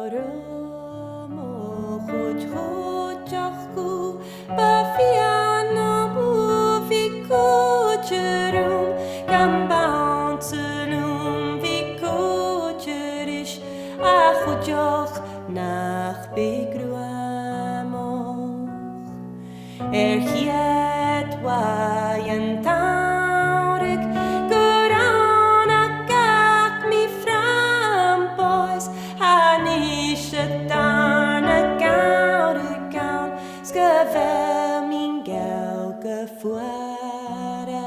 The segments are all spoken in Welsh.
Arama hogy hogyakú Bafiana buvicogerum Gambouncelum vicogeris Achojach nach begruamoch Hiet wayan taurig Gorana gach mi framboys Hanische darna gaude gaun Skevel min gelge fuara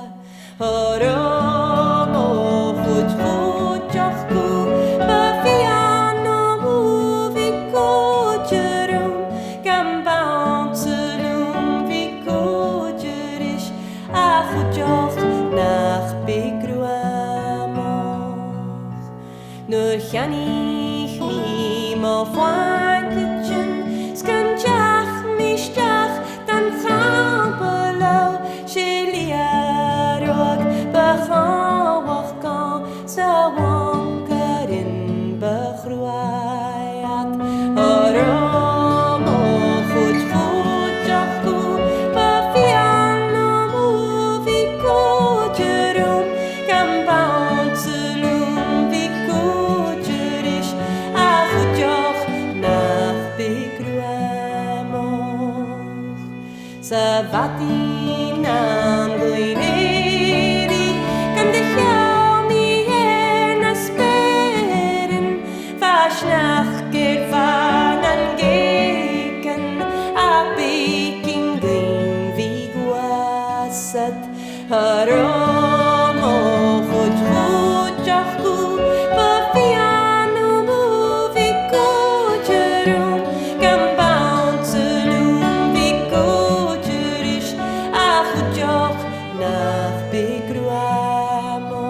Horomo goed jachku Bafiano vicogerum Gambouncelum vicogeris Achojach nach begruamoch Nur chanich mi mo fwanketjen Skanjach mi stach dan chambelo Shiliarog bachawach gan Sawankerin bechruayat Aramo goed jachku Bafiano vicogerum Gambouncelum vicogeris Achojach nach begruamoch Savatinam gluineri Kan de jou mi na speren Vashnach ger van an geken A beking glein viguasat Aramo goed jachku Bafiano vicogerum Gambouncelum vicogeris Achojach nach begruamoch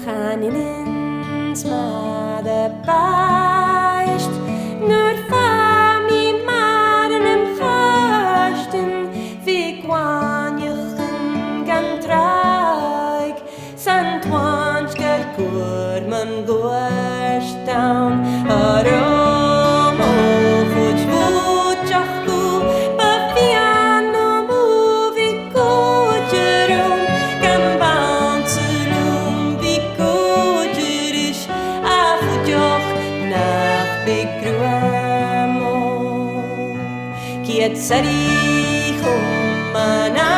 Chaninins ma de beicht Nur fami marenem chasten Wie gwanjechen gan traig Santwanch ger kurman goerstaun Aramo goed jachku Bafiano vicogerum Gambouncelum vicogeris Achojach nach begruamoch Kiet sarich mana